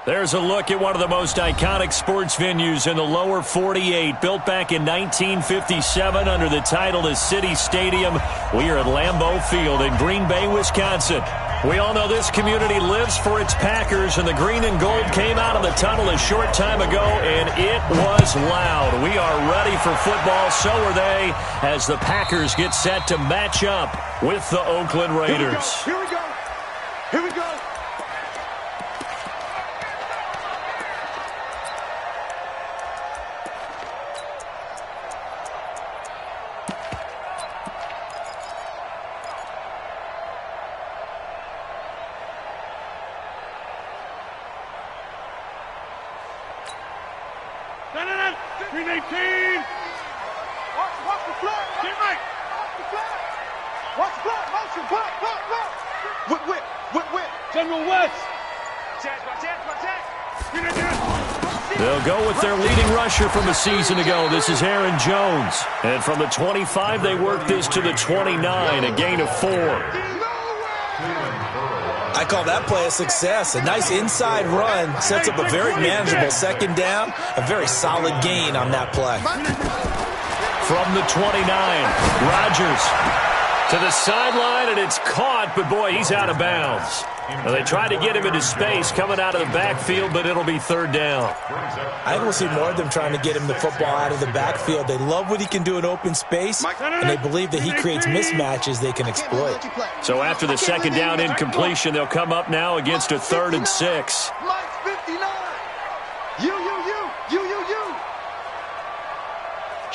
There's a look at one of the most iconic sports venues in the lower 48. Built back in 1957 under the title of City Stadium. We are at Lambeau Field in Green Bay, Wisconsin. We all know this community lives for its Packers, and the green and gold came out of the tunnel a short time ago, and it was loud. We are ready for football, so are they, as the Packers get set to match up with the Oakland Raiders. Here we go. Here we go. Green 18. Watch the flag. Get right. Watch the flag. Watch the flag. Motion. Whip. General West. They'll go with their leading rusher from a season ago. This is Aaron Jones. And from the 25, they work this to the 29, a gain of 4. I call that play a success. A nice inside run sets up a very manageable second down. A very solid gain on that play. From the 29, Rodgers to the sideline, and it's caught, but boy, he's out of bounds. Well, they tried to get him into space coming out of the backfield, but it'll be third down. I think we'll see more of them trying to get him the football out of the backfield. They love what he can do in open space, and they believe that he creates mismatches they can exploit. So after the second down incompletion, they'll come up now against a 3rd and 6. Mike 59. You.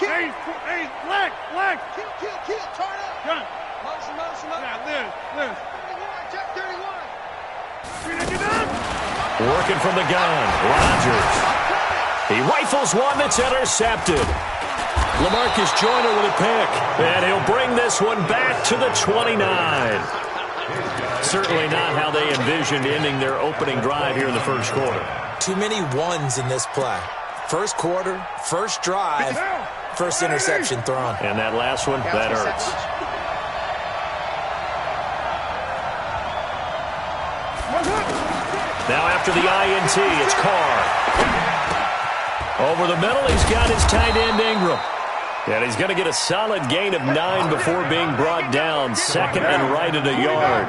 Hey, leg. Kill, turn up. Gun. Motion. Now, Liz. Check 31. Working from the gun, Rodgers. He rifles one that's intercepted. LaMarcus Joyner with a pick, and he'll bring this one back to the 29. Certainly not how they envisioned ending their opening drive here in the first quarter. Too many ones in this play. First quarter, first drive, first interception thrown. And that last one, that hurts. Now after the INT, it's Carr. Over the middle, he's got his tight end Ingram. And he's going to get a solid gain of 9 before being brought down. Second and right at a yard.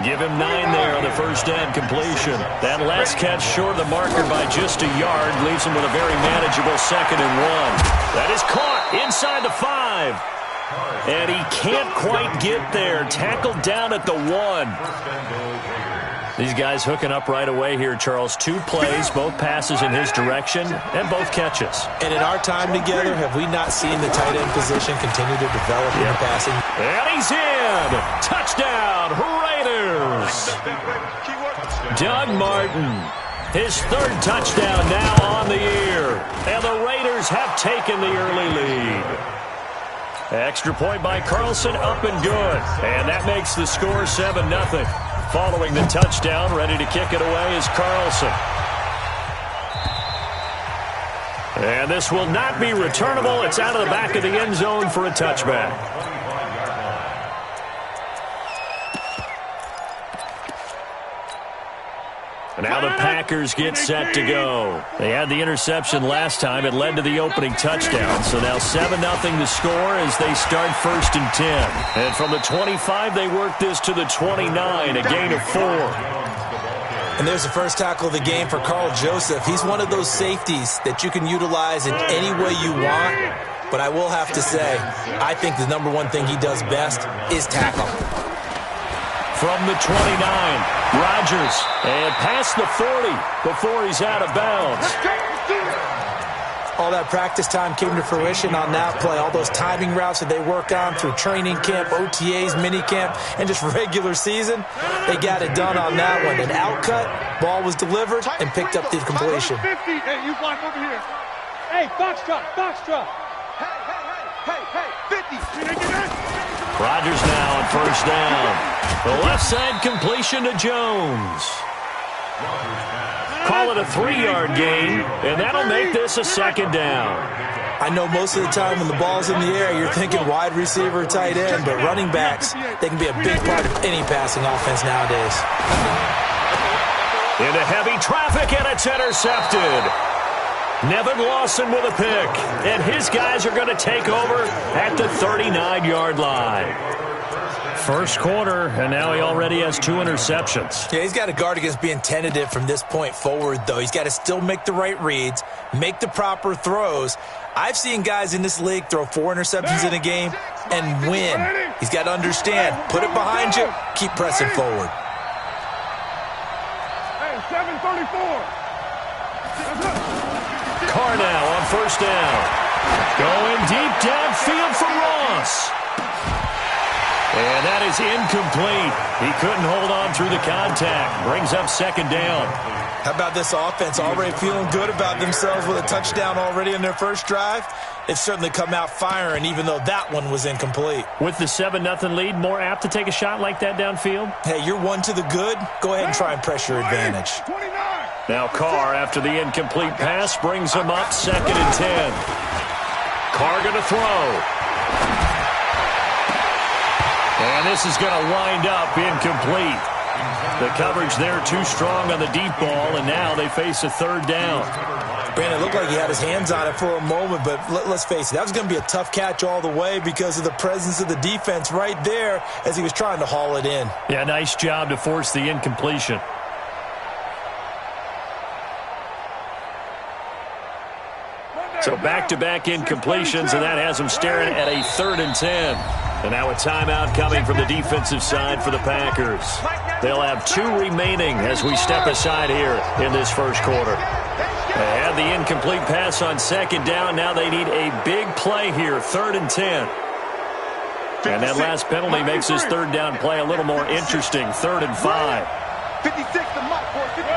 Give him 9 there on the first down completion. That last catch short of the marker by just a yard leaves him with a very manageable 2nd and 1. That is caught inside the 5. And he can't quite get there. Tackled down at the 1. These guys hooking up right away here, Charles. 2 plays, both passes in his direction, and both catches. And in our time together, have we not seen the tight end position continue to develop in the passing? And he's in! Touchdown, Raiders! Doug Martin, his 3rd touchdown now on the year. And the Raiders have taken the early lead. Extra point by Carlson, up and good. And that makes the score 7-0. Following the touchdown, ready to kick it away is Carlson. And this will not be returnable. It's out of the back of the end zone for a touchback. And now the Packers get set to go. They had the interception last time. It led to the opening touchdown. So now 7-0 the score as they start 1st and 10. And from the 25, they work this to the 29, a gain of 4. And there's the first tackle of the game for Carl Joseph. He's one of those safeties that you can utilize in any way you want. But I will have to say, I think the number one thing he does best is tackle. From the 29, Rodgers, and past the 40 before he's out of bounds. All that practice time came to fruition on that play. All those timing routes that they worked on through training camp, OTAs, minicamp, and just regular season, they got it done on that one. An outcut, ball was delivered, and picked up the completion. 50. Hey, you block over here. Hey, box truck. Hey, 50. Rodgers now on first down. The left side completion to Jones. Call it a 3-yard gain, and that'll make this a 2nd down. I know most of the time when the ball's in the air, you're thinking wide receiver, tight end, but running backs, they can be a big part of any passing offense nowadays. Into heavy traffic, and it's intercepted. Nevin Lawson with a pick, and his guys are going to take over at the 39-yard line. First quarter, and now he already has 2 interceptions. Yeah, he's got to guard against being tentative from this point forward, though. He's got to still make the right reads, make the proper throws. I've seen guys in this league throw 4 interceptions in a game and win. He's got to understand, put it behind you, keep pressing forward. Hey, 7:34. Carr now on first down. Going deep downfield for Ross. And that is incomplete. He couldn't hold on through the contact. Brings up second down. How about this offense already feeling good about themselves with a touchdown already in their first drive? They've certainly come out firing, even though that one was incomplete. With the 7-0 lead, more apt to take a shot like that downfield? Hey, you're one to the good. Go ahead and try and press your advantage. Now Carr, after the incomplete pass, brings him up 2nd and 10. Carr going to throw. And this is going to wind up incomplete. The coverage there too strong on the deep ball, and now they face a 3rd down. Brandon, it looked like he had his hands on it for a moment, but let's face it, that was going to be a tough catch all the way because of the presence of the defense right there as he was trying to haul it in. Yeah, nice job to force the incompletion. So back-to-back incompletions, and that has them staring at a 3rd and 10. And now a timeout coming from the defensive side for the Packers. They'll have 2 remaining as we step aside here in this first quarter. They had the incomplete pass on 2nd down. Now they need a big play here, 3rd and 10. And that last penalty makes this 3rd down play a little more interesting, 3rd and 5. 56 to Mike, boy. 56.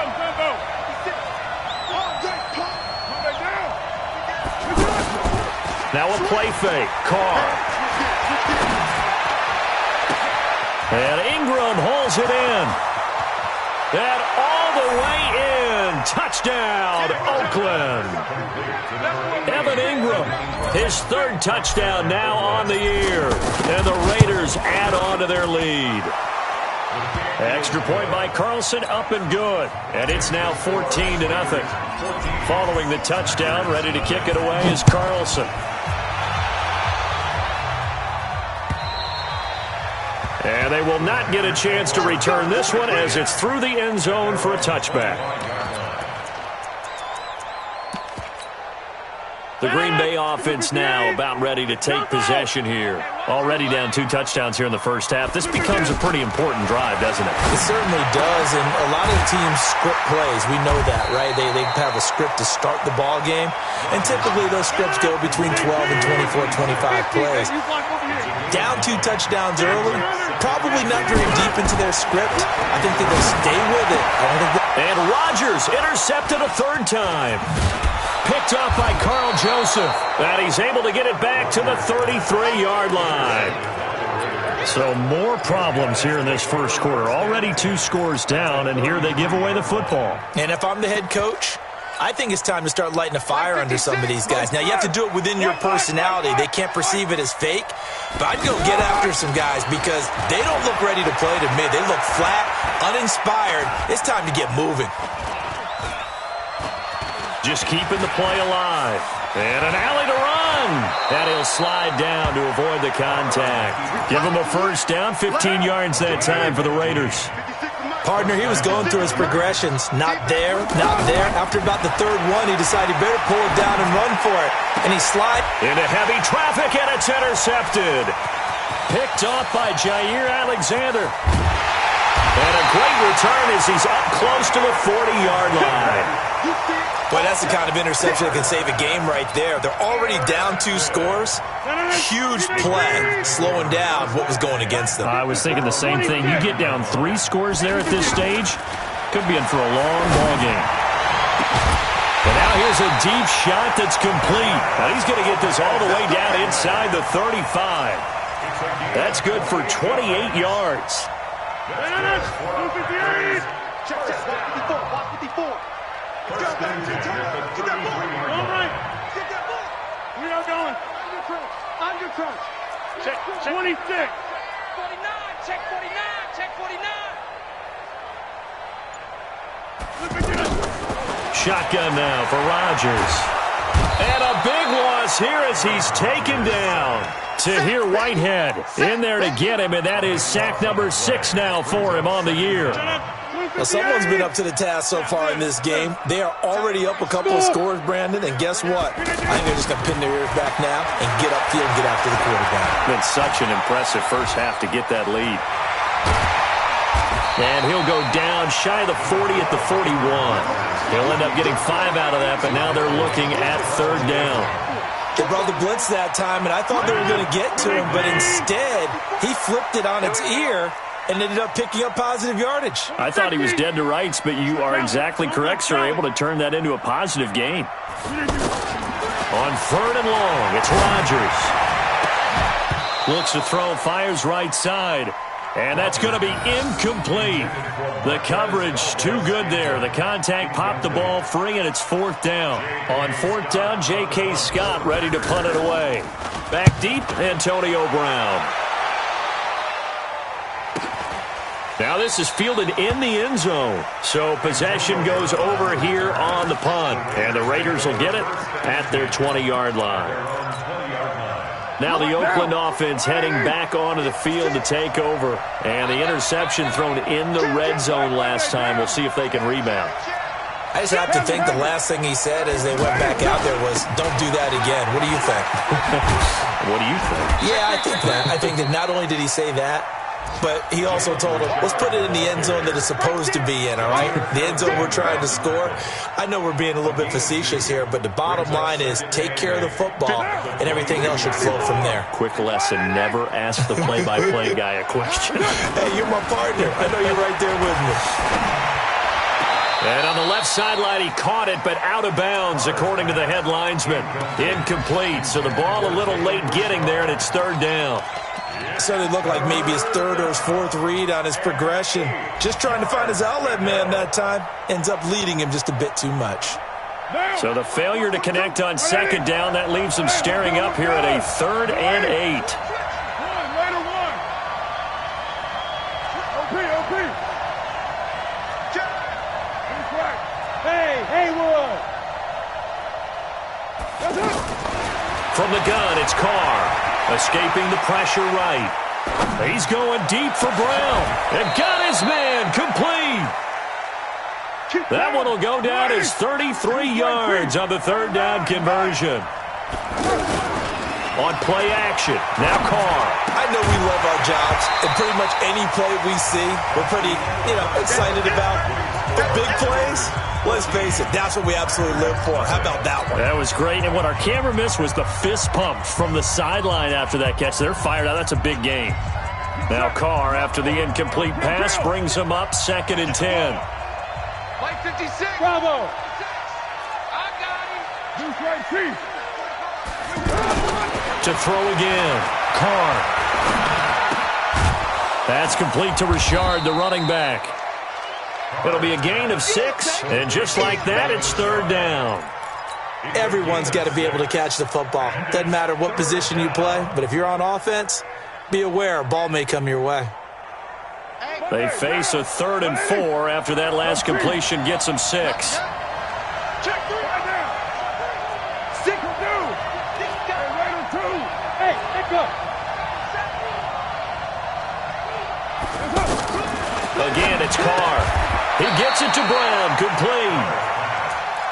Now a play fake. Carr. And Ingram holds it in. And all the way in. Touchdown, Oakland. Evan Ingram, his 3rd touchdown now on the year. And the Raiders add on to their lead. Extra point by Carlson, up and good. And it's now 14-0. Following the touchdown, ready to kick it away is Carlson. And they will not get a chance to return this one as it's through the end zone for a touchback. The Green Bay offense now about ready to take possession here. Already down 2 touchdowns here in the first half. This becomes a pretty important drive, doesn't it? It certainly does, and a lot of teams script plays. We know that, right? They have a script to start the ball game, and typically those scripts go between 12 and 24, 25 plays. Down 2 touchdowns early, probably not very deep into their script. I think that they'll stay with it. And Rodgers intercepted a 3rd time. Picked off by Carl Joseph. And he's able to get it back to the 33-yard line. So more problems here in this first quarter. Already 2 scores down, and here they give away the football. And if I'm the head coach, I think it's time to start lighting a fire under some of these guys. Now, you have to do it within your personality. They can't perceive it as fake. But I'd go get after some guys because they don't look ready to play to me. They look flat, uninspired. It's time to get moving. Just keeping the play alive. And an alley to run. And he'll slide down to avoid the contact. Give him a first down, 15 yards that time for the Raiders. Partner, he was going through his progressions. Not there, not there. After about the 3rd one, he decided he better pull it down and run for it. And he slides into heavy traffic, and it's intercepted. Picked off by Jair Alexander. And a great return as he's up close to the 40-yard line. Boy, that's the kind of interception that can save a game right there. They're already down 2 scores. Huge play, slowing down what was going against them. I was thinking the same thing. You get down 3 scores there at this stage, could be in for a long ball game. And now here's a deep shot that's complete. Now he's going to get this all the way down inside the 35. That's good for 28 yards. Get that ball. All right. Get that ball. We are going. Under crunch. Check 26. 49. Check 49. Check 49. Shotgun now for Rodgers. And a big loss here as he's taken down. Tahir Whitehead in there to get him, and that is sack number 6 now for him on the year. Well, someone's been up to the task so far in this game. They are already up a couple of scores, Brandon, and guess what? I think they're just going to pin their ears back now and get upfield and get after the quarterback. Been such an impressive first half to get that lead. And he'll go down shy of the 40 at the 41. He'll end up getting 5 out of that, but now they're looking at 3rd down. They brought the blitz that time, and I thought they were going to get to him, but instead, he flipped it on its ear and ended up picking up positive yardage. I thought he was dead to rights, but you are exactly correct, sir. Able to turn that into a positive gain. On 3rd and long, it's Rodgers. Looks to throw, fires right side. And that's going to be incomplete. The coverage too good there. The contact popped the ball free, and it's 4th down. On 4th down, J.K. Scott ready to punt it away. Back deep, Antonio Brown. Now this is fielded in the end zone. So possession goes over here on the punt. And the Raiders will get it at their 20-yard line. Now the Oakland offense heading back onto the field to take over. And the interception thrown in the red zone last time. We'll see if they can rebound. I just have to think the last thing he said as they went back out there was, don't do that again. What do you think? What do you think? Yeah, I think that. I think that not only did he say that, but he also told him, let's put it in the end zone that it's supposed to be in, all right? The end zone we're trying to score. I know we're being a little bit facetious here, but the bottom line is take care of the football, and everything else should flow from there. Quick lesson, never ask the play-by-play guy a question. Hey, you're my partner. I know you're right there with me. And on the left sideline, he caught it, but out of bounds, according to the head linesman. Incomplete, so the ball a little late getting there, and it's 3rd down. So it looked like maybe his 3rd or his 4th read on his progression. Just trying to find his outlet man that time. Ends up leading him just a bit too much. So the failure to connect on 2nd down, that leaves him staring up here at a 3rd and 8. From the gun, it's Carr. Escaping the pressure right. He's going deep for Brown. And got his man complete. That one will go down as 33 yards on the 3rd down conversion. On play action, now Carr. I know we love our jobs, and pretty much any play we see, we're pretty, excited about. But big plays, let's face it, that's what we absolutely live for. How about that one? That was great, and what our camera missed was the fist pump from the sideline after that catch. They're fired out. That's a big gain. Now Carr, after the incomplete pass, brings him up 2nd and 10. Like 56. Bravo. I got him. Deuce right, Chief. To throw again. Carr. That's complete to Richard, the running back. It'll be a gain of 6, and just like that, it's 3rd down. Everyone's got to be able to catch the football. Doesn't matter what position you play, but if you're on offense, be aware a ball may come your way. They face a 3rd and 4 after that last completion gets them 6. Check 3 right now. 6 2. Raider 2. Hey, let's go. Again, it's Carr. He gets it to Brown, complete.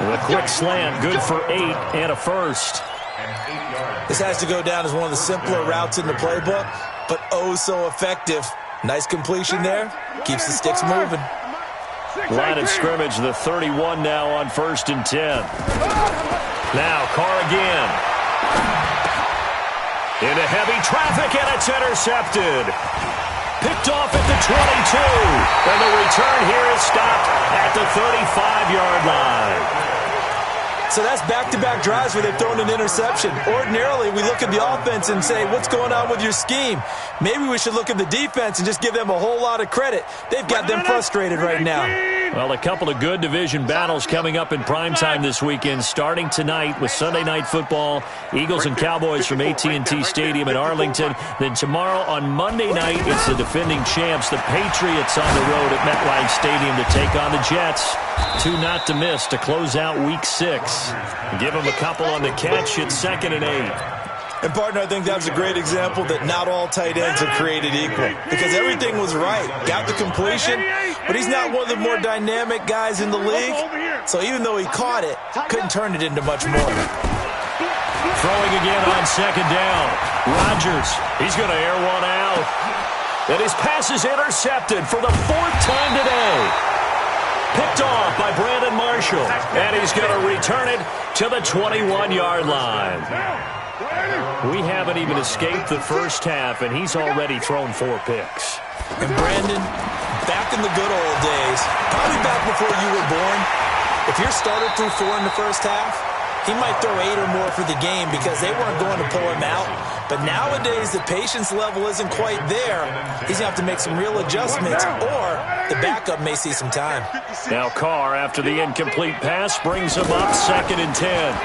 With a quick slant, good for 8 and a first. This has to go down as one of the simpler routes in the playbook, but oh so effective. Nice completion there. Keeps the sticks moving. Line of scrimmage, the 31 now on 1st and 10. Now Carr again. Into heavy traffic, and it's intercepted. Picked off at the 22. And the return here is stopped at the 35-yard line. So that's back-to-back drives where they've thrown an interception. Ordinarily, we look at the offense and say, what's going on with your scheme? Maybe we should look at the defense and just give them a whole lot of credit. They've got them frustrated right now. Well, a couple of good division battles coming up in primetime this weekend, starting tonight with Sunday Night Football, Eagles and Cowboys from AT&T Stadium in Arlington. Then tomorrow on Monday night, it's the defending champs, the Patriots, on the road at MetLife Stadium to take on the Jets. 2 not to miss to close out Week 6. Give them a couple on the catch. It's 2nd and 8. And, partner, I think that was a great example that not all tight ends are created equal because everything was right. Got the completion, but he's not one of the more dynamic guys in the league. So even though he caught it, couldn't turn it into much more. Throwing again on 2nd down. Rodgers, he's going to air one out. And his pass is intercepted for the 4th time today. Picked off by Brandon Marshall. And he's going to return it to the 21-yard line. We haven't even escaped the first half, and he's already thrown 4 picks. And, Brandon, back in the good old days, probably back before you were born, if your starter threw 4 in the first half, he might throw 8 or more for the game because they weren't going to pull him out. But nowadays, the patience level isn't quite there. He's going to have to make some real adjustments, or the backup may see some time. Now Carr, after the incomplete pass, brings him up 2nd and 10.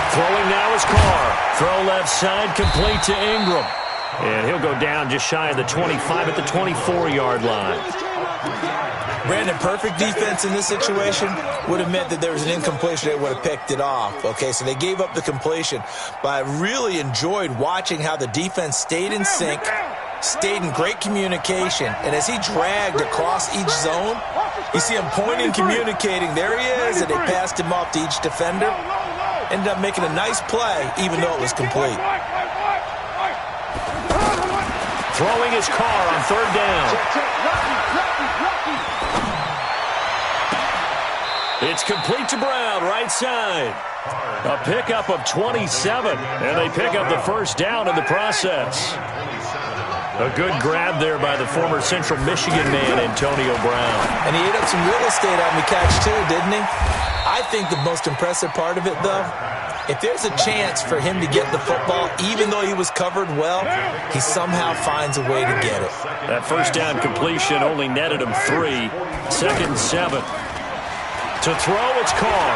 Throwing now is Carr. Throw left side, complete to Ingram. And he'll go down just shy of the 25 at the 24-yard line. Brandon, perfect defense in this situation would have meant that there was an incompletion. They would have picked it off. Okay, so they gave up the completion. But I really enjoyed watching how the defense stayed in sync, stayed in great communication. And as he dragged across each zone, you see him pointing, communicating. There he is, and they passed him off to each defender. Ended up making a nice play, even though it was complete. Throwing his Carr on 3rd down. It's complete to Brown, right side. A pickup of 27, and they pick up the 1st down in the process. A good grab there by the former Central Michigan man, Antonio Brown. And he ate up some real estate on the catch, too, didn't he? I think the most impressive part of it, though, if there's a chance for him to get the football, even though he was covered well, he somehow finds a way to get it. That 1st down completion only netted him 3. 2nd and 7. To throw, it's Carr.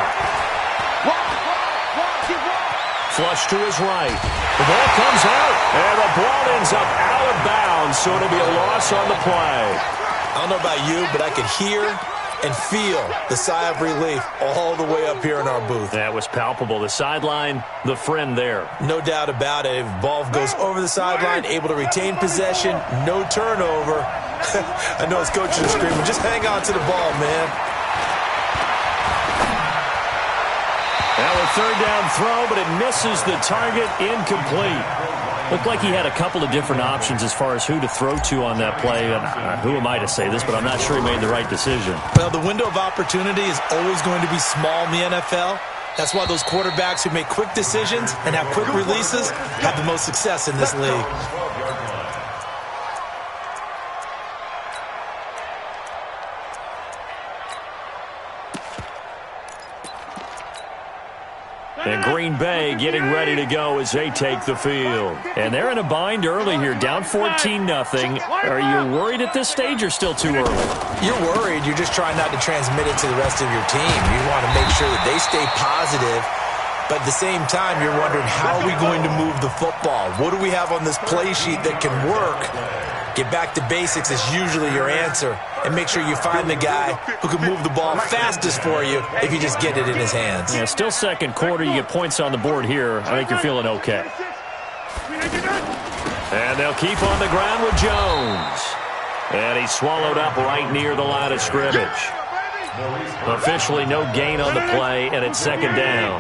Flush to his right. The ball comes out, and the ball ends up out of bounds, so it'll be a loss on the play. I don't know about you, but I could hear and feel the sigh of relief all the way up here in our booth. That was palpable. The sideline, the friend there. No doubt about it. If ball goes over the sideline, able to retain possession, no turnover. I know his coaches are screaming, just hang on to the ball, man. Now a 3rd down throw, but it misses the target, incomplete. Looked like he had a couple of different options as far as who to throw to on that play. And who am I to say this, but I'm not sure he made the right decision. Well, the window of opportunity is always going to be small in the NFL. That's why those quarterbacks who make quick decisions and have quick releases have the most success in this league. And Green Bay getting ready to go as they take the field. And they're in a bind early here, down 14-0. Are you worried at this stage or still too early? You're worried. You're just trying not to transmit it to the rest of your team. You want to make sure that they stay positive. But at the same time, you're wondering, how are we going to move the football? What do we have on this play sheet that can work? Get back to basics is usually your answer. And make sure you find the guy who can move the ball fastest for you if you just get it in his hands. Yeah, still 2nd quarter. You get points on the board here. I think you're feeling okay. And they'll keep on the ground with Jones. And he's swallowed up right near the line of scrimmage. Officially no gain on the play, and it's 2nd down.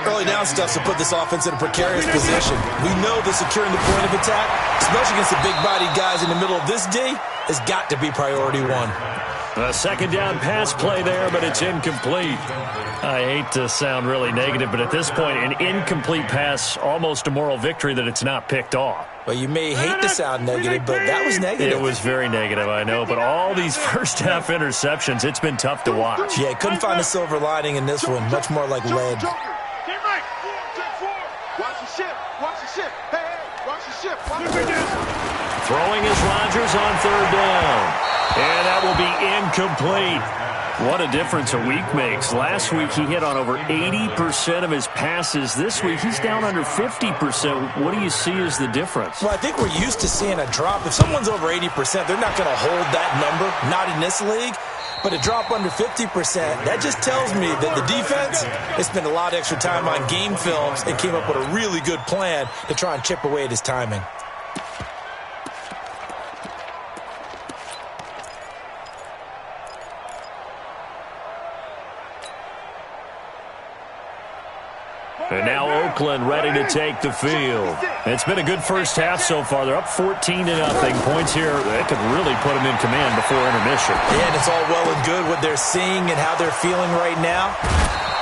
Early down stuff to put this offense in a precarious position. We know that securing the point of attack, especially against the big-bodied guys in the middle of this D, has got to be priority 1. A 2nd down pass play there, but it's incomplete. I hate to sound really negative, but at this point, an incomplete pass, almost a moral victory that it's not picked off. Well, you may hate to sound negative, but that was negative. It was very negative, I know, but all these first-half interceptions, it's been tough to watch. Yeah, couldn't find a silver lining in this one, much more like lead. Watch the ship. Throwing is Rodgers on 3rd down. And that will be incomplete. What a difference a week makes. Last week he hit on over 80% of his passes. This week he's down under 50%. What do you see as the difference? Well, I think we're used to seeing a drop. If someone's over 80%, they're not going to hold that number, not in this league. But a drop under 50%, that just tells me that the defense has spent a lot of extra time on game films and came up with a really good plan to try and chip away at his timing. And now Oakland ready to take the field. It's been a good first half so far. They're up 14-0. Points here that could really put them in command before intermission. Yeah, and it's all well and good what they're seeing and how they're feeling right now.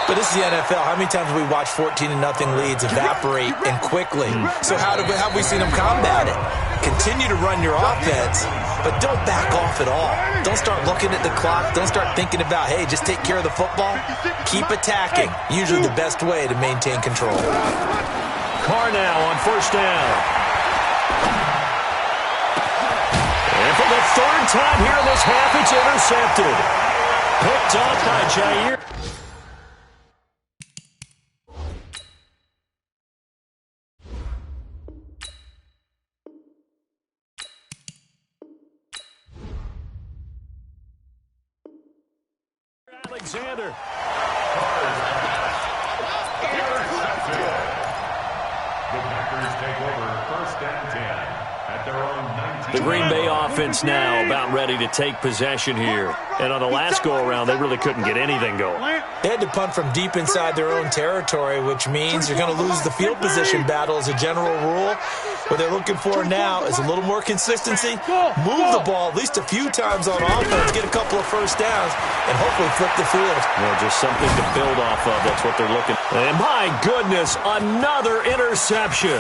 But this is the NFL. How many times have we watched 14-0 leads evaporate and quickly? So how have we seen them combat it? Continue to run your offense, but don't back off at all. Don't start looking at the clock. Don't start thinking about, hey, just take care of the football. Keep attacking. Usually the best way to maintain control. Carr now on first down. And for the third time here in this half, it's intercepted. Picked off by Jair. Alexander. The Green Bay offense now about ready to take possession here. And on the last go-around, they really couldn't get anything going. They had to punt from deep inside their own territory, which means you're going to lose the field position battle as a general rule. What they're looking for now is a little more consistency, move the ball at least a few times on offense, get a couple of first downs, and hopefully flip the field. Well, just something to build off of. That's what they're looking for. And my goodness, another interception.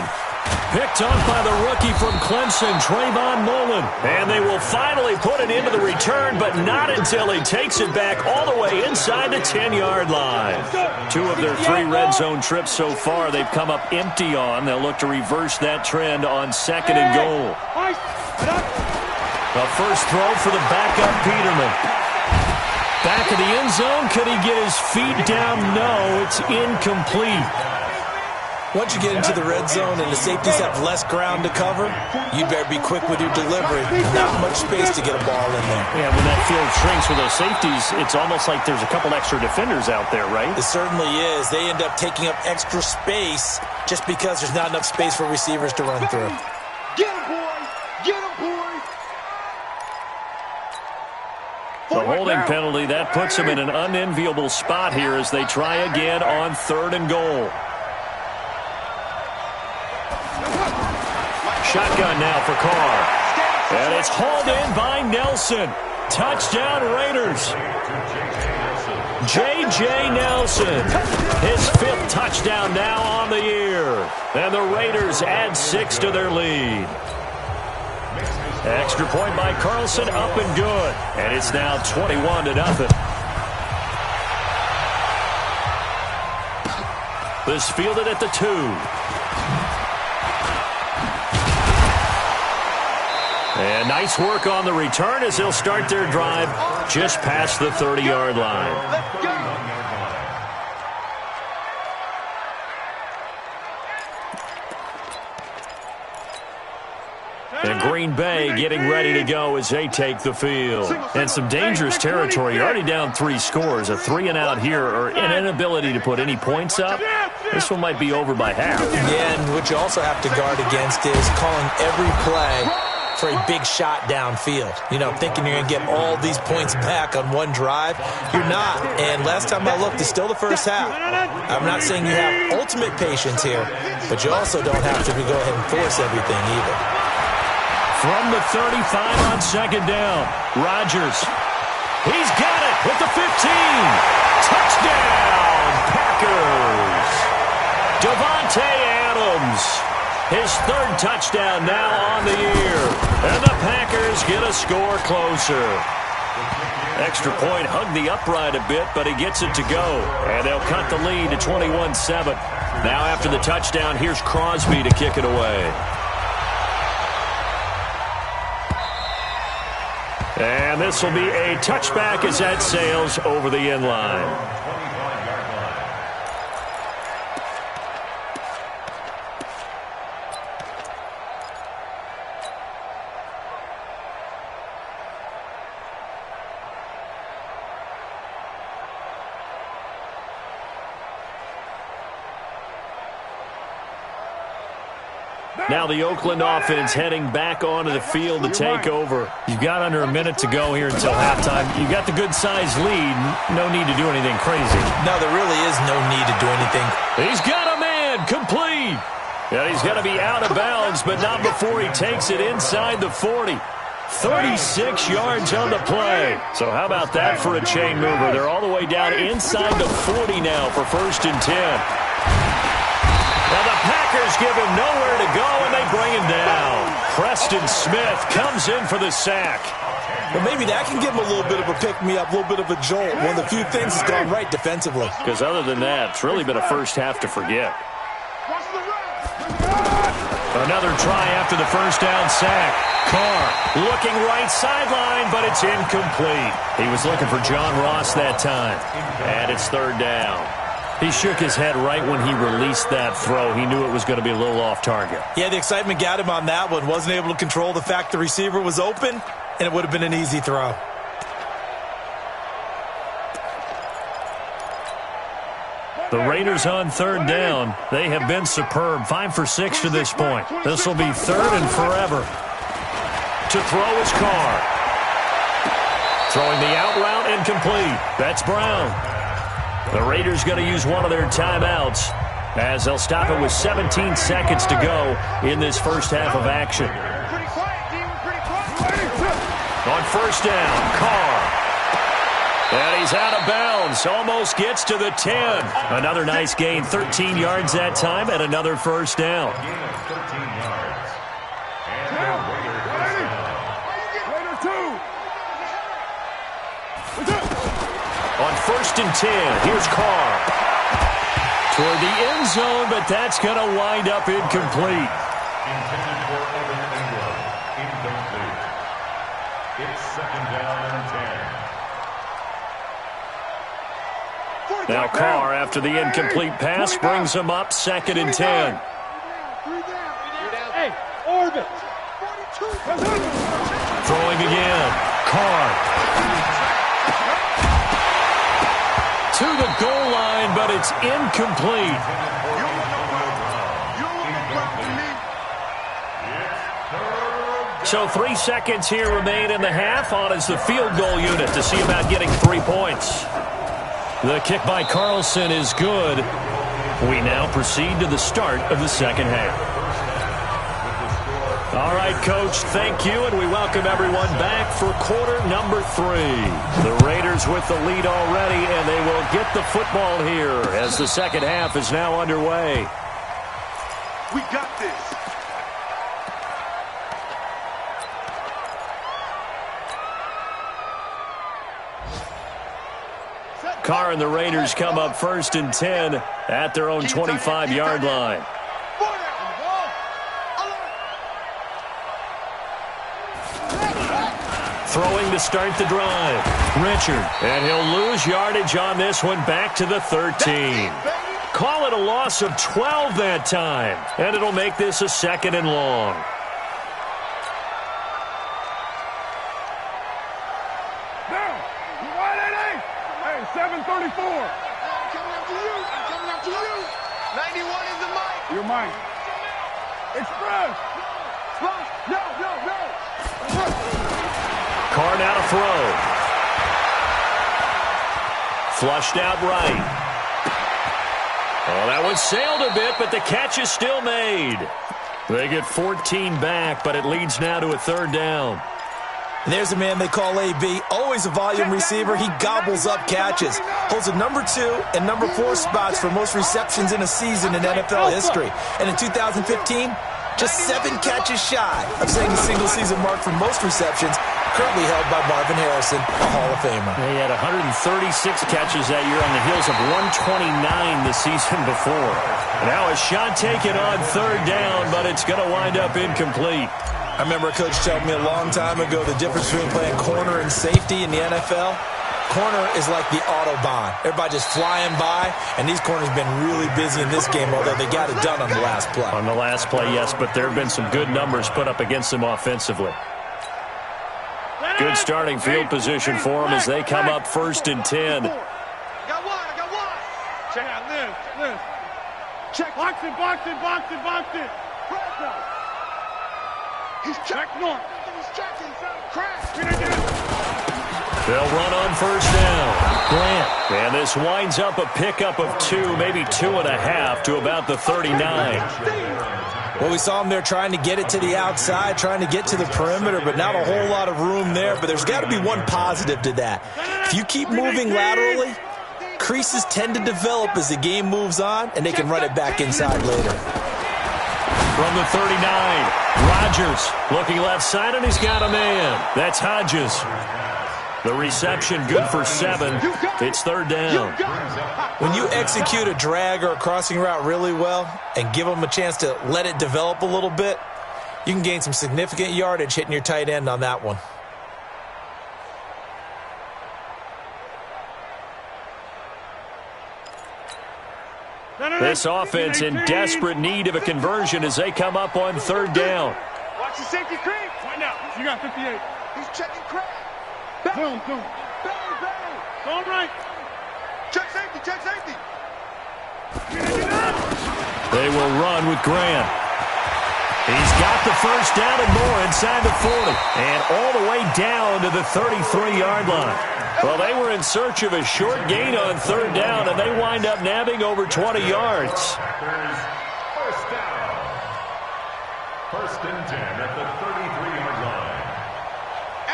Picked up by the rookie from Clemson, Trayvon Mullen. And they will finally put it into the return, but not until he takes it back all the way inside the 10-yard line. 2 of their 3 red zone trips so far they've come up empty on. They'll look to reverse that trend on second and goal. The first throw for the backup Peterman. Back of the end zone. Could he get his feet down? No, it's incomplete. Once you get into the red zone and the safeties have less ground to cover, you better be quick with your delivery. Not much space to get a ball in there. Yeah, when that field shrinks with those safeties, it's almost like there's a couple extra defenders out there, right? It certainly is. They end up taking up extra space just because there's not enough space for receivers to run through. Get him, boys! Get him, boys! The holding penalty, that puts them in an unenviable spot here as they try again on third and goal. Shotgun now for Carr. And it's hauled in by Nelson. Touchdown Raiders. J.J. Nelson. His 5th touchdown now on the year. And the Raiders add 6 to their lead. Extra point by Carlson, up and good. And it's now 21-0. This fielded at the 2. And nice work on the return as they'll start their drive just past the 30-yard line. Let's go! And Green Bay getting ready to go as they take the field. And some dangerous territory. You're already down 3 scores. A 3-and-out here or an inability to put any points up. This one might be over by half. Yeah, and what you also have to guard against is calling every play for a big shot downfield. You know, thinking you're going to get all these points back on one drive. You're not. And last time I looked, it's still the first half. I'm not saying you have ultimate patience here, but you also don't have to go ahead and force everything either. From the 35 on second down, Rodgers. He's got it with the 15. Touchdown, Packers. Devontae Adams. His 3rd touchdown now on the year. And the Packers get a score closer. Extra point hugged the upright a bit, but he gets it to go. And they'll cut the lead to 21-7. Now after the touchdown, here's Crosby to kick it away. And this will be a touchback as that sails over the end line. Now the Oakland offense heading back onto the field to take over. You've got under a minute to go here until halftime. You've got the good-sized lead. No need to do anything crazy. No, there really is no need to do anything. He's got a man complete. And he's going to be out of bounds, but not before he takes it inside the 40. 36 yards on the play. So how about that for a chain mover? They're all the way down inside the 40 now for 1st and 10. Well, the Packers give him nowhere to go, and they bring him down. Preston Smith comes in for the sack. Well, maybe that can give him a little bit of a pick-me-up, a little bit of a jolt. One of the few things that's gone right defensively. Because other than that, it's really been a first half to forget. Another try after the first down sack. Carr looking right sideline, but it's incomplete. He was looking for John Ross that time. And it's 3rd down. He shook his head right when he released that throw. He knew it was going to be a little off target. Yeah, the excitement got him on that one. Wasn't able to control the fact the receiver was open, and it would have been an easy throw. The Raiders on 3rd down. They have been superb. 5 for 6 to this point. This will be 3rd and forever. To throw is Carr. Throwing the out route incomplete. That's Brown. The Raiders going to use one of their timeouts as they'll stop it with 17 seconds to go in this first half of action. On 1st down, Carr. And he's out of bounds. Almost gets to the 10. Another nice gain. 13 yards that time and another 1st down. On 1st and 10, here's Carr. Toward the end zone, but that's going to wind up incomplete. Intended for Evan Ingram. Incomplete. It's 2nd down and 10. Now Carr, after the incomplete pass, brings him up 2nd and 10. Hey, orbit. Throwing again. Carr. To the goal line, but it's incomplete. So 3 seconds here remain in the half. On is the field goal unit to see about getting 3 points. The kick by Carlson is good. We now proceed to the start of the second half. All right, Coach, thank you, and we welcome everyone back for quarter number 3. The Raiders with the lead already, and they will get the football here as the second half is now underway. We got this. Carr and the Raiders come up 1st and 10 at their own 25-yard line. Throwing to start the drive. Richard. And he'll lose yardage on this one back to the 13. Call it a loss of 12 that time. And it'll make this a 2nd and long. Down. Hey, 734. I'm coming up to you. I'm coming up to you. 91 is the mic. Your mic. Express. No. Carr now to throw. Flushed out right. Oh, that one sailed a bit, but the catch is still made. They get 14 back, but it leads now to a 3rd down. And there's a man they call AB, always a volume receiver. He gobbles up catches. Holds the number 2 and number 4 spots for most receptions in a season in NFL history. And in 2015, just 7 catches shy of setting the single-season mark for most receptions, currently held by Marvin Harrison, a Hall of Famer. He had 136 catches that year on the heels of 129 the season before. Now a shot taken on 3rd down, but it's going to wind up incomplete. I remember a coach telling me a long time ago the difference between playing corner and safety in the NFL. Corner is like the Autobahn. Everybody just flying by, and these corners have been really busy in this game, although they got it done on the last play. On the last play, yes, but there have been some good numbers put up against them offensively. Good starting field position for them as they come up 1st and 10. I got one. Check out this. Check. Box it. He's checking. He's checking. Crash. They'll run on 1st down. Grant. And this winds up a pickup of 2, maybe 2.5 to about the 39. Well, we saw him there trying to get it to the outside, trying to get to the perimeter, but not a whole lot of room there. But there's got to be one positive to that. If you keep moving laterally, creases tend to develop as the game moves on, and they can run it back inside later. From the 39, Rodgers looking left side, and he's got a man. That's Hodges. The reception good for 7. It's 3rd down. When you execute a drag or a crossing route really well and give them a chance to let it develop a little bit, you can gain some significant yardage hitting your tight end on that one. This offense in desperate need of a conversion as they come up on 3rd down. Watch the safety creep. Right now. You got 58. He's checking crack. Boom. Bang. Going right. Check safety. They will run with Grant. He's got the 1st down and more inside the 40. And all the way down to the 33-yard line. Well, they were in search of a short gain on 3rd down, and they wind up nabbing over 20 yards. 1st down. 1st and 10 at the 33-yard line.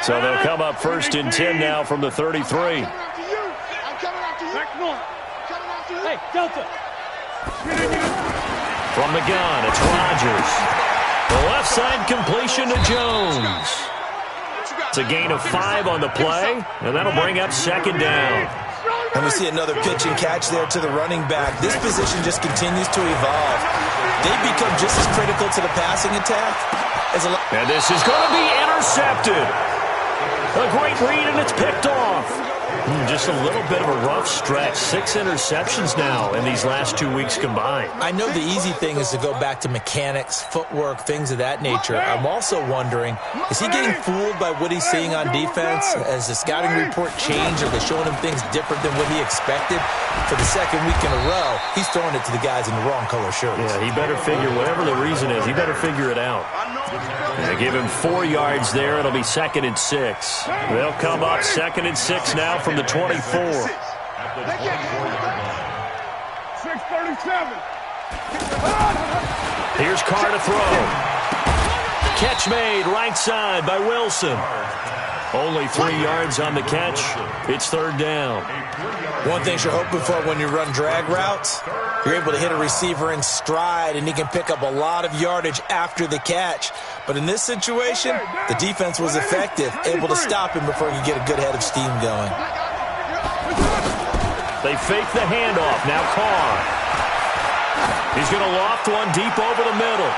So they'll come up 1st and 10 now from the 33. I'm coming after you. Back north. Coming after you. Hey, Delta. From the gun, it's Rodgers. The left side completion to Jones. It's a gain of 5 on the play, and that'll bring up 2nd down. And we see another pitch and catch there to the running back. This position just continues to evolve. They become just as critical to the passing attack as a... And this is going to be intercepted. A great read, and it's picked off. Just a little bit of a rough stretch. 6 interceptions now in these last 2 weeks combined. I know the easy thing is to go back to mechanics, footwork, things of that nature. I'm also wondering, is he getting fooled by what he's seeing on defense? Has the scouting report changed? Are they showing him things different than what he expected? For the 2nd week in a row, he's throwing it to the guys in the wrong color shirts. Yeah, he better figure, whatever the reason is, he better figure it out. They give him 4 yards there. It'll be 2nd and 6. They'll come up 2nd and 6 now from the 24. 6:37. Here's Carr to throw. Catch made right side by Wilson. Only 3 yards on the catch. It's 3rd down. One thing you're hoping for when you run drag routes, you're able to hit a receiver in stride, and he can pick up a lot of yardage after the catch. But in this situation, the defense was effective, able to stop him before he could get a good head of steam going. They fake the handoff. Now Carr. He's going to loft one deep over the middle.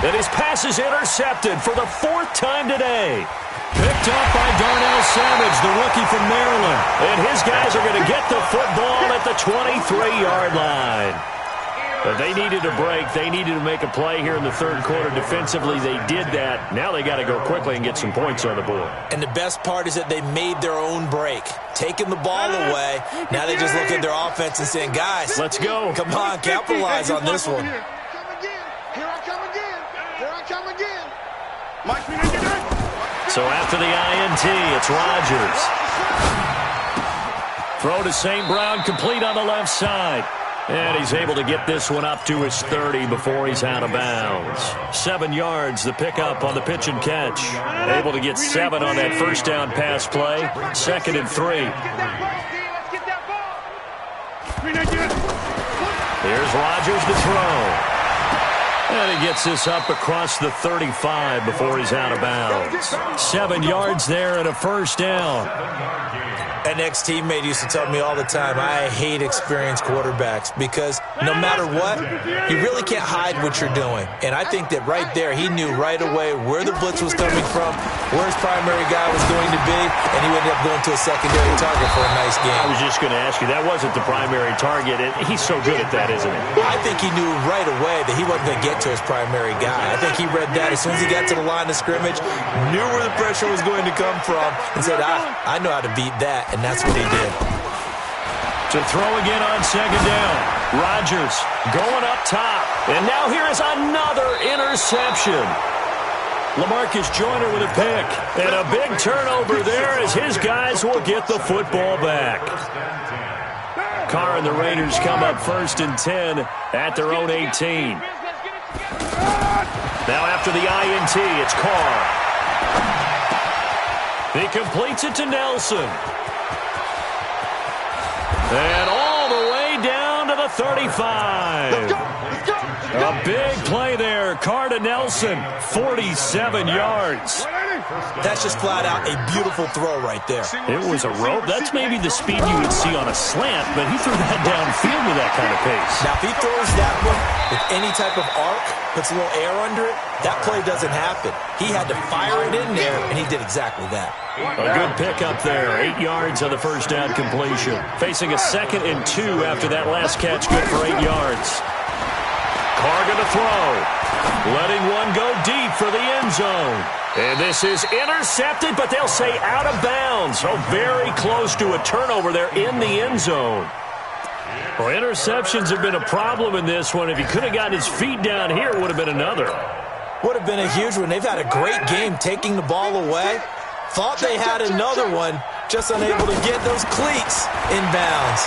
And his pass is intercepted for the 4th time today. Picked up by Darnell Savage, the rookie from Maryland. And his guys are going to get the football at the 23-yard line. But they needed a break. They needed to make a play here in the 3rd quarter. Defensively, they did that. Now they got to go quickly and get some points on the board. And the best part is that they made their own break. Taking the ball away. Now they just look at their offense and saying, guys, let's go. Come on, capitalize on this one. Here I come again. So after the INT, it's Rodgers. Throw to St. Brown, complete on the left side. And he's able to get this one up to his 30 before he's out of bounds. 7 yards, the pickup on the pitch and catch. Able to get 7 on that 1st down pass play. 2nd and 3. Here's Rodgers to throw. And he gets this up across the 35 before he's out of bounds. 7 yards there and a 1st down. An ex-teammate used to tell me all the time, I hate experienced quarterbacks because no matter what, you really can't hide what you're doing. And I think that right there, he knew right away where the blitz was coming from, where his primary guy was going to be, and he ended up going to a secondary target for a nice game. I was just going to ask you, that wasn't the primary target. He's so good at that, isn't he? I think he knew right away that he wasn't going to get to his primary guy. I think he read that as soon as he got to the line of scrimmage, knew where the pressure was going to come from, and said, I know how to beat that. And that's what he did. To throw again on second down. Rodgers going up top. And now here is another interception. LaMarcus Joyner with a pick. And a big turnover there as his guys will get the football back. Carr and the Raiders come up 1st and 10 at their own 18. Now after the INT, it's Carr. He completes it to Nelson. And all the way down to the 35. Let's go. Let's go. A big play there. Carr to Nelson, 47 yards. That's just flat out a beautiful throw right there. It was a rope. That's maybe the speed you would see on a slant, but he threw that downfield with that kind of pace. Now, if he throws that one with any type of arc, puts a little air under it, that play doesn't happen. He had to fire it in there, and he did exactly that. A good pickup there. 8 yards on the first down completion. Facing a 2nd and 2 after that last catch, good for 8 yards. Carr going to throw. Letting one go deep for the end zone. And this is intercepted, but they'll say out of bounds. So very close to a turnover there in the end zone. Well, interceptions have been a problem in this one. If he could have gotten his feet down here, it would have been another. Would have been a huge one. They've had a great game taking the ball away. Thought they had another one, just unable to get those cleats inbounds.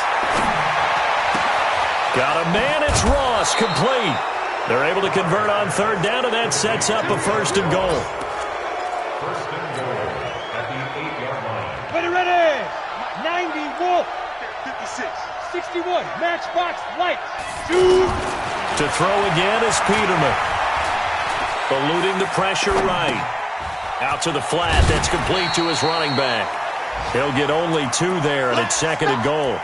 Got a man, it's Ross, complete. They're able to convert on 3rd down, and that sets up a 1st and goal. 1st and goal at the 8-yard line. Ready. 91. 56. 61. Matchbox light. Shoot. To throw again is Peterman. Eluding the pressure right. Out to the flat. That's complete to his running back. He'll get only 2 there, and it's 2nd and goal.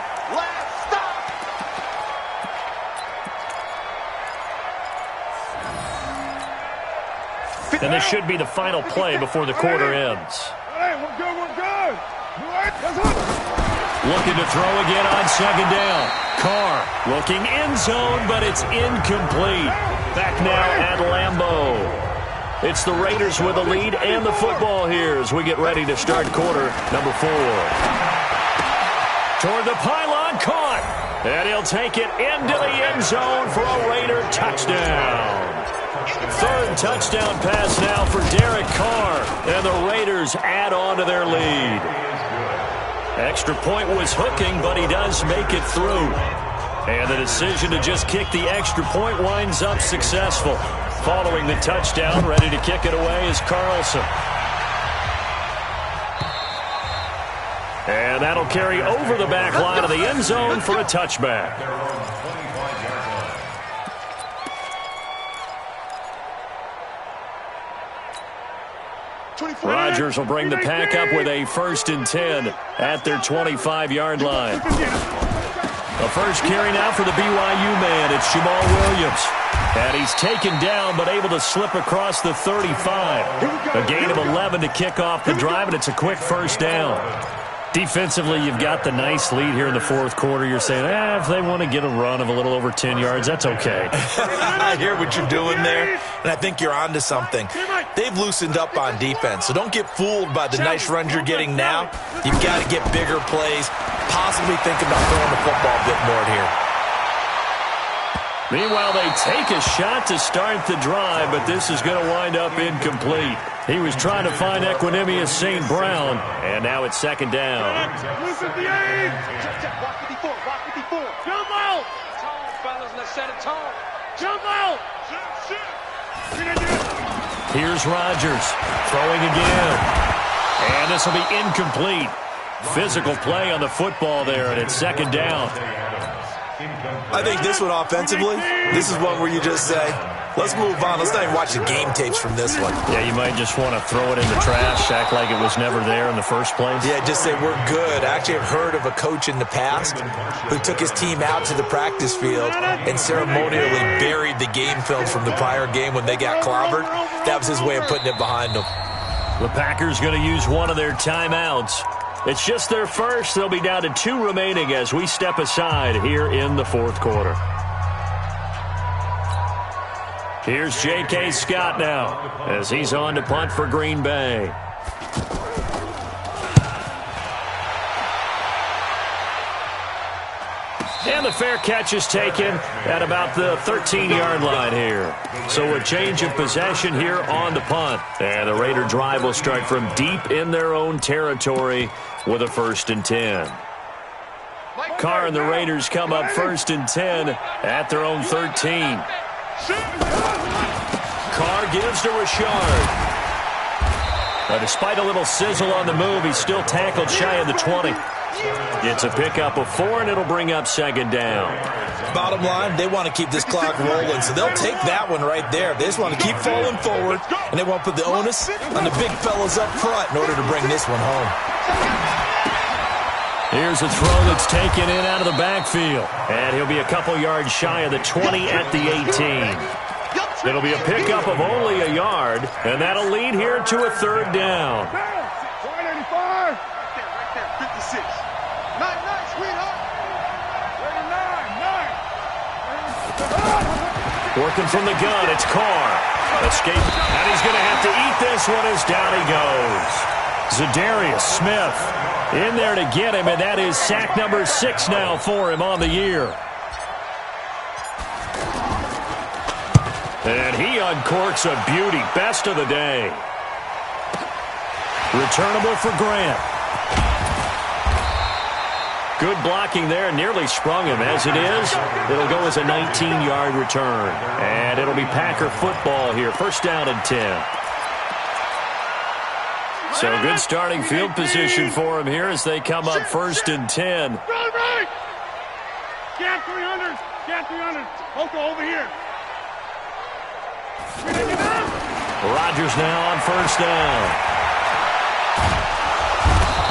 And this should be the final play before the quarter ends. Hey, we're good, we're good. Looking to throw again on 2nd down. Carr looking end zone, but it's incomplete. Back now at Lambeau. It's the Raiders with the lead and the football here as we get ready to start quarter number 4. Toward the pylon, caught. And he'll take it into the end zone for a Raider touchdown. 3rd touchdown pass now for Derek Carr. And the Raiders add on to their lead. Extra point was hooking, but he does make it through. And the decision to just kick the extra point winds up successful. Following the touchdown, ready to kick it away is Carlson. And that'll carry over the back line of the end zone for a touchback. Rodgers will bring the pack up with a 1st and 10 at their 25-yard line. The first carry now for the BYU man. It's Jamal Williams. And he's taken down but able to slip across the 35. A gain of 11 to kick off the drive, and it's a quick 1st down. Defensively, you've got the nice lead here in the 4th quarter. You're saying, if they want to get a run of a little over 10 yards, that's okay. I hear what you're doing there, and I think you're onto something. They've loosened up on defense, so don't get fooled by the nice runs you're getting now. You've got to get bigger plays, possibly think about throwing the football a bit more here. Meanwhile, they take a shot to start the drive, but this is going to wind up incomplete. He was trying to find Equanimous St. Brown, and now it's 2nd down. Listen the aim. Walk 54. Walk 54. Jump out. Tone, fellas. Let's set a tone. Jump out. Here's Rodgers throwing again. And this will be incomplete. Physical play on the football there, and it's 2nd down. I think this one offensively, this is one where you just say, Let's move on. Let's not even watch the game tapes from this one. Yeah, you might just want to throw it in the trash, act like it was never there in the first place. Yeah, just say we're good. I actually have heard of a coach in the past who took his team out to the practice field and ceremonially buried the game film from the prior game when they got clobbered. That was his way of putting it behind them. The Packers going to use one of their timeouts. It's just their first. They'll be down to 2 remaining as we step aside here in the fourth quarter. Here's J.K. Scott now as he's on to punt for Green Bay. And the fair catch is taken at about the 13-yard line here. So a change of possession here on the punt. And the Raider drive will start from deep in their own territory with a 1st and 10. Carr and the Raiders come up 1st and 10 at their own 13. Carr gives to Richard. Despite a little sizzle on the move, he's still tackled shy of the 20. It's a pickup of 4, and it'll bring up 2nd down. Bottom line, they want to keep this clock rolling, so they'll take that one right there. They just want to keep falling forward, and they want to put the onus on the big fellas up front in order to bring this one home. Here's a throw that's taken in out of the backfield. And he'll be a couple yards shy of the 20 at the 18. It'll be a pickup of only a yard, and that'll lead here to a 3rd down. 185. Right there, 56. 9, sweetheart. 9. Working from the gun, it's Carr. Escape, and he's going to have to eat this one as down he goes. Zadarius Smith in there to get him, and that is sack number 6 now for him on the year. And he uncorks a beauty. Best of the day. Returnable for Grant. Good blocking there. Nearly sprung him. As it is, it'll go as a 19-yard return. And it'll be Packer football here. 1st down and 10. So good starting field position for him here as they come up 1st and 10. Right. Get 300. Get 300. Oko over here. Rodgers now on 1st down.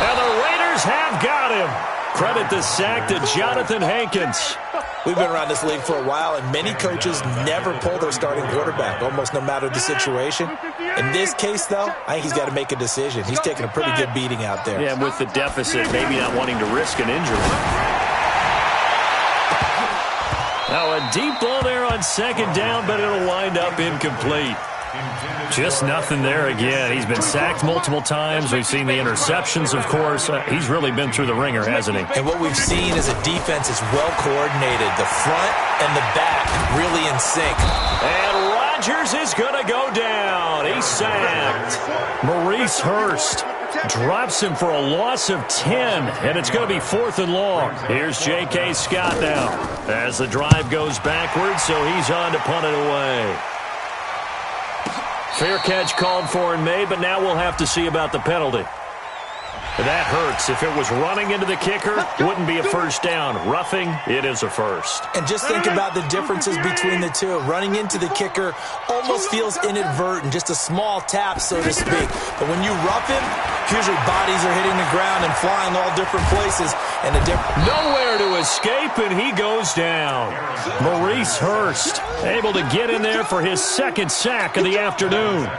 And the Raiders have got him. Credit the sack to Jonathan Hankins. We've been around this league for a while, and many coaches never pull their starting quarterback, almost no matter the situation. In this case, though, I think he's got to make a decision. He's taking a pretty good beating out there. Yeah, with the deficit, maybe not wanting to risk an injury. Now a deep ball there on 2nd down, but it'll wind up incomplete. Just nothing there again. He's been sacked multiple times. We've seen the interceptions, of course. He's really been through the ringer, hasn't he? And what we've seen is a defense is well coordinated. The front and the back really in sync. And Rodgers is going to go down. He's sacked. Maurice Hurst drops him for a loss of 10, and it's going to be 4th and long. Here's J.K. Scott now as the drive goes backwards, so he's on to punt it away. Fair catch called for and made, but now we'll have to see about the penalty. That hurts. If it was running into the kicker, wouldn't be a 1st down. Roughing, it is a 1st. And just think about the differences between the two. Running into the kicker almost feels inadvertent, just a small tap, so to speak. But when you rough him, usually bodies are hitting the ground and flying all different places. And nowhere to escape, and he goes down. Maurice Hurst able to get in there for his 2nd sack of the afternoon.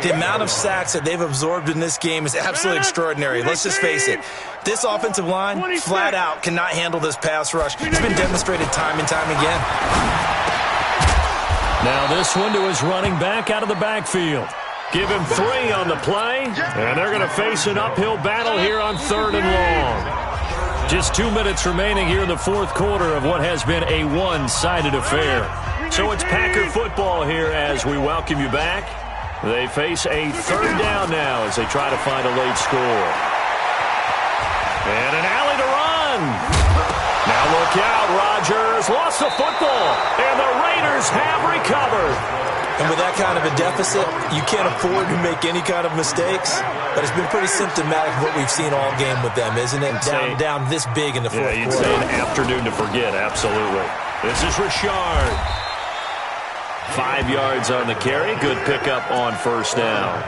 The amount of sacks that they've absorbed in this game is absolutely extraordinary. Let's just face it. This offensive line, flat out, cannot handle this pass rush. It's been demonstrated time and time again. Now this one to his running back out of the backfield. Give him 3 on the play, and they're going to face an uphill battle here on 3rd and long. Just 2 minutes remaining here in the 4th quarter of what has been a one-sided affair. So it's Packer football here as we welcome you back. They face a 3rd down now as they try to find a late score. And an alley to run. Now look out, Rodgers lost the football, and the Raiders have recovered. And with that kind of a deficit, you can't afford to make any kind of mistakes. But it's been pretty symptomatic of what we've seen all game with them, isn't it? Down this big in the 4th quarter. Yeah, you'd say an afternoon to forget, absolutely. This is Richard. 5 yards on the carry. Good pickup on first down.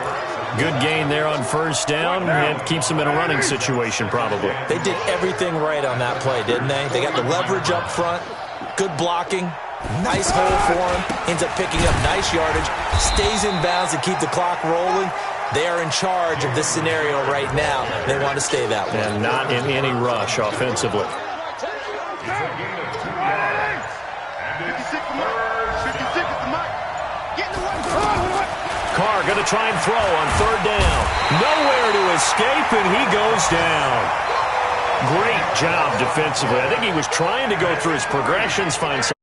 Good gain there on first down, and keeps them in a running situation probably. They did everything right on that play, didn't they? They got the leverage up front, good blocking, nice hole for him, ends up picking up nice yardage, stays in bounds to keep the clock rolling. They are in charge of this scenario right now. They want to stay that way. And not in any rush offensively. Carr going to try and throw on third down. Nowhere to escape, and he goes down. Great job defensively. I think he was trying to go through his progressions, find some